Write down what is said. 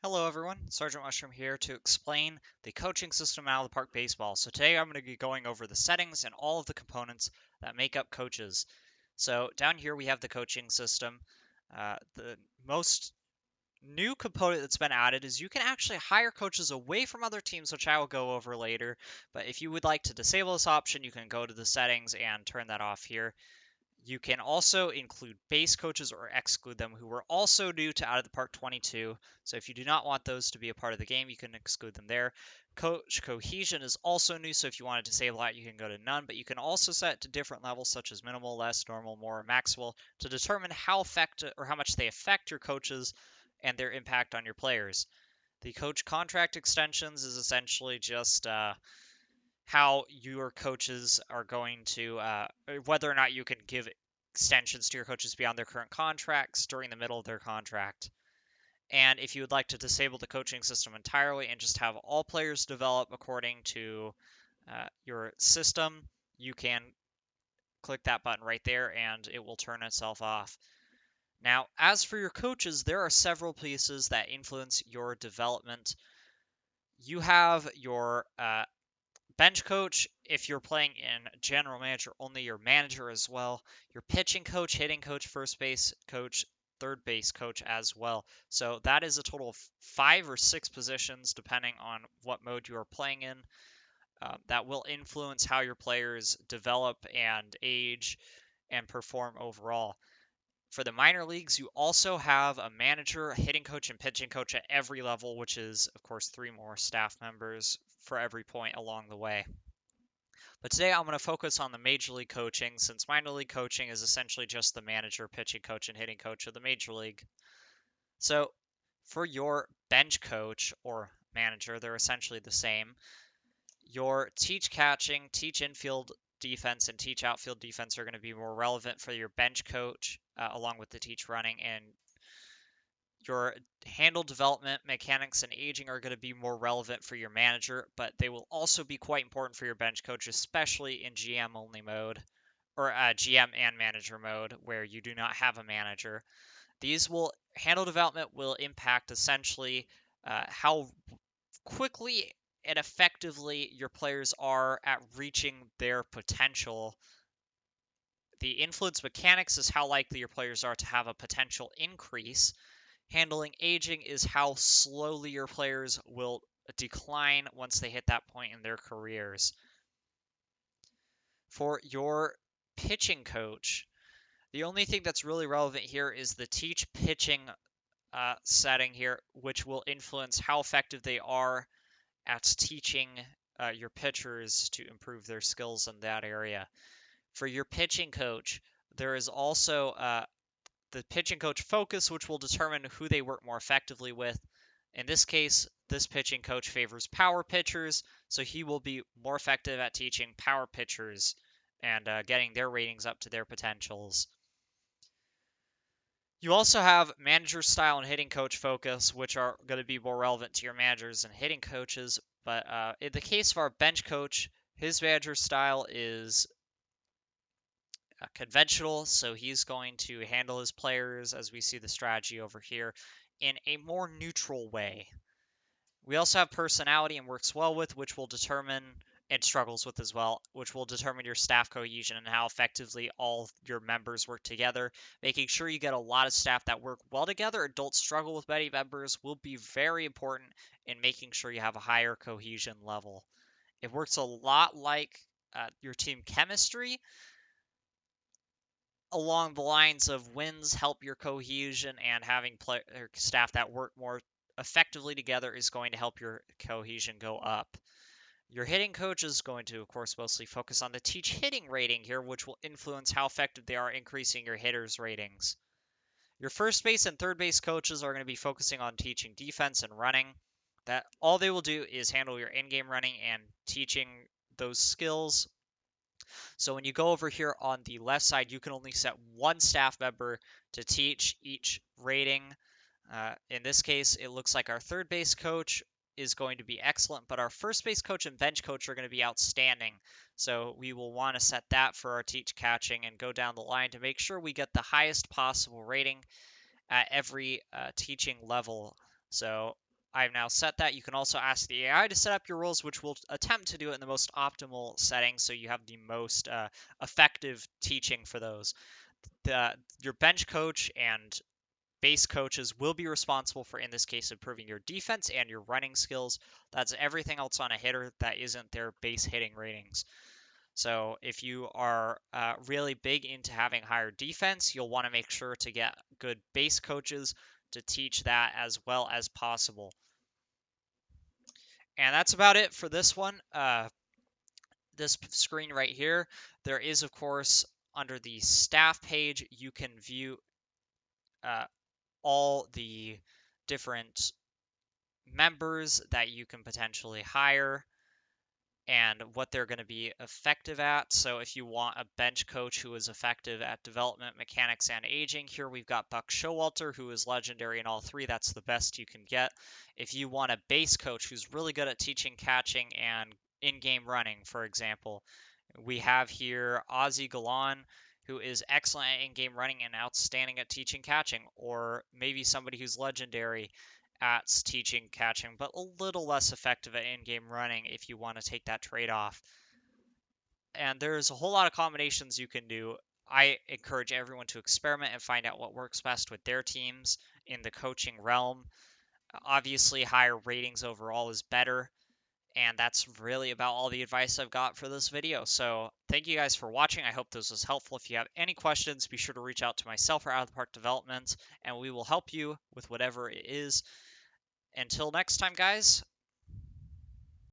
Hello everyone, Sergeant Mushroom here to explain the coaching system out of the park baseball. So today I'm going to be going over the settings and all of the components that make up coaches. So down here we have the coaching system. The most new component that's been added is you can actually hire coaches away from other teams, which I will go over later. But if you would like to disable this option, you can go to the settings and turn that off here. You can also include base coaches or exclude them who were also new to Out of the Park 22. So if you do not want those to be a part of the game, you can exclude them there. Coach Cohesion is also new, so if you want to disable that, you can go to none, but you can also set to different levels such as minimal, less, normal, more, maximal to determine how effective or how much they affect your coaches and their impact on your players. The coach contract extensions is essentially just how your coaches are going to, whether or not you can give extensions to your coaches beyond their current contracts during the middle of their contract. And if you would like to disable the coaching system entirely and just have all players develop according to your system, you can click that button right there and it will turn itself off. Now, as for your coaches, there are several pieces that influence your development. You have your bench coach, if you're playing in general manager, only your manager as well. Your pitching coach, hitting coach, first base coach, third base coach as well. So that is a total of 5 or 6 positions, depending on what mode you are playing in. That will influence how your players develop and age and perform overall. For the minor leagues, you also have a manager, a hitting coach, and pitching coach at every level, which is, of course, 3 more staff members for every point along the way. But today I'm going to focus on the major league coaching, since minor league coaching is essentially just the manager, pitching coach, and hitting coach of the major league. So for your bench coach or manager, they're essentially the same. Your teach catching, teach infield defense, and teach outfield defense are going to be more relevant for your bench coach, along with the teach running, and your handle development, mechanics, and aging are going to be more relevant for your manager, but they will also be quite important for your bench coach, especially in GM only mode or GM and manager mode where you do not have a manager. These will handle development will impact essentially how quickly and effectively your players are at reaching their potential. The influence mechanics is how likely your players are to have a potential increase. Handling aging is how slowly your players will decline once they hit that point in their careers. For your pitching coach, the only thing that's really relevant here is the teach pitching setting here, which will influence how effective they are at teaching your pitchers to improve their skills in that area. For your pitching coach, there is also the pitching coach focus, which will determine who they work more effectively with. In this case, this pitching coach favors power pitchers, so he will be more effective at teaching power pitchers and getting their ratings up to their potentials. You also have manager style and hitting coach focus, which are going to be more relevant to your managers and hitting coaches. But in the case of our bench coach, his manager style is conventional, so he's going to handle his players, as we see the strategy over here, in a more neutral way. We also have personality and works well with, which will determine, and struggles with as well, which will determine your staff cohesion and how effectively all your members work together. Making sure you get a lot of staff that work well together, adults struggle with many members, will be very important in making sure you have a higher cohesion level. It works a lot like your team chemistry, along the lines of wins help your cohesion, and having staff that work more effectively together is going to help your cohesion go up. Your hitting coach is going to, of course, mostly focus on the teach hitting rating here, which will influence how effective they are increasing your hitters' ratings. Your first base and third base coaches are going to be focusing on teaching defense and running. That all they will do is handle your in-game running and teaching those skills. So when you go over here on the left side, you can only set one staff member to teach each rating. In this case, it looks like our third base coach is going to be excellent, but our first base coach and bench coach are going to be outstanding. So we will want to set that for our teach catching and go down the line to make sure we get the highest possible rating at every teaching level. So I've now set that. You can also ask the AI to set up your rules, which will attempt to do it in the most optimal setting so you have the most effective teaching for those. Your bench coach and base coaches will be responsible for, in this case, improving your defense and your running skills. That's everything else on a hitter that isn't their base hitting ratings. So if you are really big into having higher defense, you'll want to make sure to get good base coaches to teach that as well as possible. And that's about it for this one. This screen right here, there is, of course, under the staff page, you can view all the different members that you can potentially hire and what they're going to be effective at. So if you want a bench coach who is effective at development, mechanics, and aging, here we've got Buck Showalter, who is legendary in all three. That's the best you can get. If you want a base coach who's really good at teaching catching and in-game running, for example, we have here Ozzy Galan, who is excellent at in-game running and outstanding at teaching catching, or maybe somebody who's legendary at teaching catching, but a little less effective at in-game running if you want to take that trade-off. And there's a whole lot of combinations you can do. I encourage everyone to experiment and find out what works best with their teams in the coaching realm. Obviously, higher ratings overall is better, and that's really about all the advice I've got for this video. So thank you guys for watching. I hope this was helpful. If you have any questions, be sure to reach out to myself or Out of the Park Development, and we will help you with whatever it is. Until next time, guys,